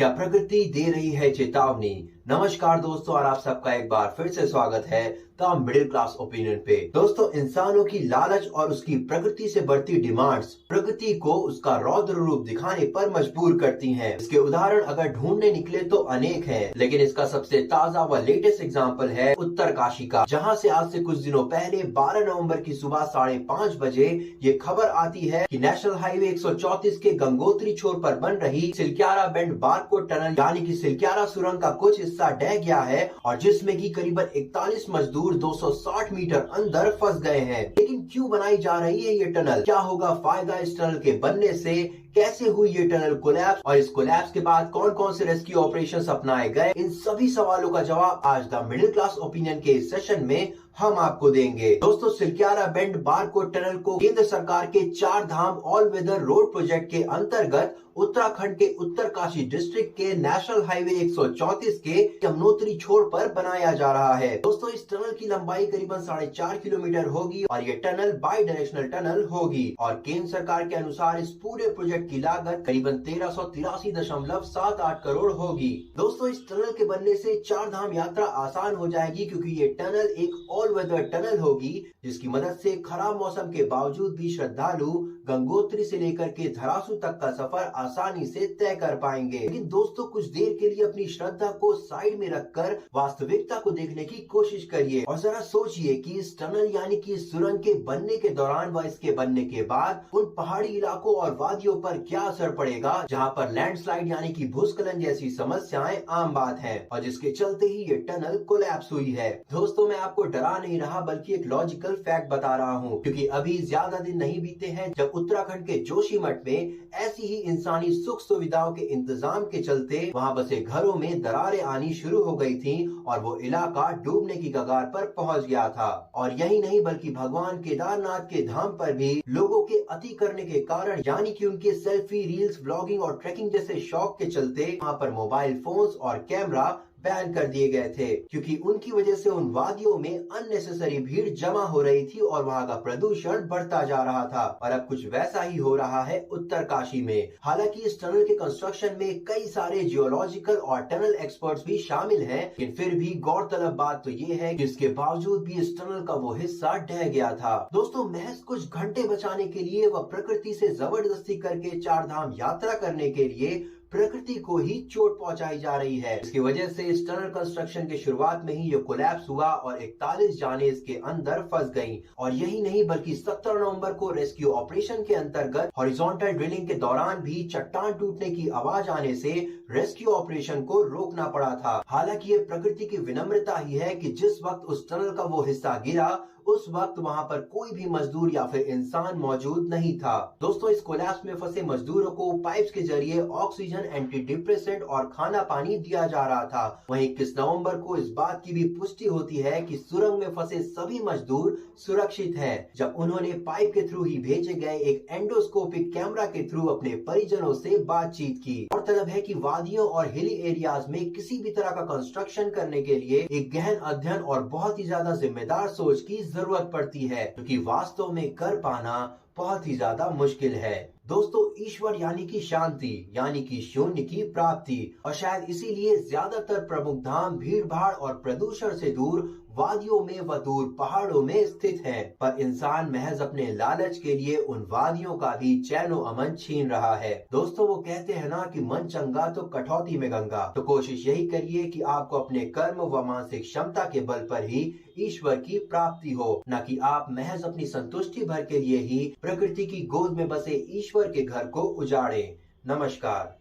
क्या प्रकृति दे रही है चेतावनी? नमस्कार दोस्तों, और आप सबका एक बार फिर से स्वागत है द मिडिल क्लास ओपिनियन पे। दोस्तों, इंसानों की लालच और उसकी प्रकृति से बढ़ती डिमांड्स प्रकृति को उसका रौद्र रूप दिखाने पर मजबूर करती हैं। इसके उदाहरण अगर ढूंढने निकले तो अनेक हैं, लेकिन इसका सबसे ताजा व लेटेस्ट एग्जाम्पल है उत्तरकाशी का, जहां से आज से कुछ दिनों पहले 12 नवंबर की सुबह 5:30 बजे ये खबर आती है कि नेशनल हाईवे 134 के गंगोत्री छोर पर बन रही सिलक्यारा बेंड बारकोड टनल यानी कि सिलक्यारा सुरंग का कुछ हिस्सा ढह गया है, और जिसमें की करीबन 41 मजदूर 260 मीटर अंदर फंस गए हैं। लेकिन क्यों बनाई जा रही है ये टनल? क्या होगा फायदा इस टनल के बनने से? कैसे हुई ये टनल कोलैप्स, और इस कोलैप्स के बाद कौन कौन से रेस्क्यू ऑपरेशंस अपनाए गए? इन सभी सवालों का जवाब आज द मिडिल क्लास ओपिनियन के इस सेशन में हम आपको देंगे। दोस्तों, सिलक्यारा बेंड बारकोड टनल को केंद्र सरकार के 4 धाम ऑल वेदर रोड प्रोजेक्ट के अंतर्गत उत्तराखंड के उत्तरकाशी डिस्ट्रिक्ट के नेशनल हाईवे 134 के यमुनोत्री छोर पर बनाया जा रहा है। दोस्तों, इस टनल की लंबाई करीबन 4.5 किलोमीटर होगी और ये टनल बाई डायरेक्शनल टनल होगी, और केंद्र सरकार के अनुसार इस पूरे प्रोजेक्ट की लागत करीबन 1383.78 करोड़ होगी। दोस्तों, इस टनल के बनने से 4 धाम यात्रा आसान हो जाएगी, क्योंकि ये टनल एक ऑल वेदर टनल होगी, जिसकी मदद से खराब मौसम के बावजूद भी श्रद्धालु गंगोत्री से लेकर के धरासू तक का सफर आसानी से तय कर पाएंगे। लेकिन दोस्तों, कुछ देर के लिए अपनी श्रद्धा को साइड में रखकर वास्तविकता को देखने की कोशिश करिए और जरा सोचिए कि इस टनल यानी कि इस सुरंग के बनने के दौरान व इसके बनने के बाद उन पहाड़ी इलाकों और वादियों पर क्या असर पड़ेगा, जहाँ पर लैंडस्लाइड यानी कि भूस्खलन जैसी समस्याएं आम बात है, और जिसके चलते ही ये टनल कोलैप्स हुई है। दोस्तों, मैं आपको डरा नहीं रहा, बल्कि एक लॉजिकल फैक्ट बता रहा हूँ, क्योंकि अभी ज्यादा दिन नहीं बीते हैं जब उत्तराखंड के जोशीमठ में ऐसी ही इंसानी सुख सुविधाओं के इंतजाम के चलते वहां बसे घरों में दरारें आनी शुरू हो गई थीं, और वो इलाका डूबने की कगार पर पहुंच गया था। और यही नहीं, बल्कि भगवान केदारनाथ के धाम पर भी लोगों के अति करने के कारण यानी कि उनके सेल्फी, रील्स, व्लॉगिंग और ट्रैकिंग जैसे शौक के चलते वहां पर मोबाइल फोन्स और कैमरा बैन कर दिए गए थे, क्योंकि उनकी वजह से उन वादियों में अननेसेसरी भीड़ जमा हो रही थी और वहां का प्रदूषण बढ़ता जा रहा था। और अब कुछ वैसा ही हो रहा है उत्तरकाशी में। हालांकि इस टनल के कंस्ट्रक्शन में कई सारे जियोलॉजिकल और टनल एक्सपर्ट्स भी शामिल हैं, लेकिन फिर भी गौरतलब बात तो ये है कि इसके बावजूद भी इस टनल का वो हिस्सा ढह गया था। दोस्तों, महज कुछ घंटे बचाने के लिए व प्रकृति से जबरदस्ती करके 4 धाम यात्रा करने के लिए प्रकृति को ही चोट पहुंचाई जा रही है। इसकी वजह से इस टनल कंस्ट्रक्शन के शुरुआत में ही ये कोलैप्स हुआ और 41 जाने इसके अंदर फंस गईं। और यही नहीं, बल्कि 17 नवंबर को रेस्क्यू ऑपरेशन के अंतर्गत हॉरिजॉन्टल ड्रिलिंग के दौरान भी चट्टान टूटने की आवाज आने से रेस्क्यू ऑपरेशन को रोकना पड़ा था। हालांकि ये प्रकृति की विनम्रता ही है कि जिस वक्त उस टनल का वो हिस्सा गिरा, उस वक्त वहां पर कोई भी मजदूर या फिर इंसान मौजूद नहीं था। दोस्तों, इस कोलैप्स में फंसे मजदूरों को पाइप्स के जरिए ऑक्सीजन, एंटी डिप्रेसेंट और खाना पानी दिया जा रहा था। वहीं 21 नवंबर को इस बात की भी पुष्टि होती है कि सुरंग में फंसे सभी मजदूर सुरक्षित हैं, जब उन्होंने पाइप के थ्रू ही भेजे गए एक एंडोस्कोपिक कैमरा के थ्रू अपने परिजनों से बातचीत की। और तलब है कि वादियों और हिली एरियाज में किसी भी तरह का कंस्ट्रक्शन करने के लिए एक गहन अध्ययन और बहुत ही ज्यादा जिम्मेदार सोच की जरूरत पड़ती है, क्योंकि वास्तव में कर पाना बहुत ही ज्यादा मुश्किल है। दोस्तों, ईश्वर यानी कि शांति यानी कि शून्य की प्राप्ति, और शायद इसीलिए ज्यादातर प्रमुख धाम भीड़ भाड़ और प्रदूषण से दूर वादियों में व दूर पहाड़ों में स्थित है। पर इंसान महज अपने लालच के लिए उन वादियों का भी चैनो अमन छीन रहा है। दोस्तों, वो कहते हैं ना कि मन चंगा तो कटौती में गंगा। तो कोशिश यही करिए कि आपको अपने कर्म व मानसिक क्षमता के बल पर ही ईश्वर की प्राप्ति हो, न कि आप महज अपनी संतुष्टि भर के लिए ही प्रकृति की गोद में बसे ईश्वर के घर को उजाड़ें। नमस्कार।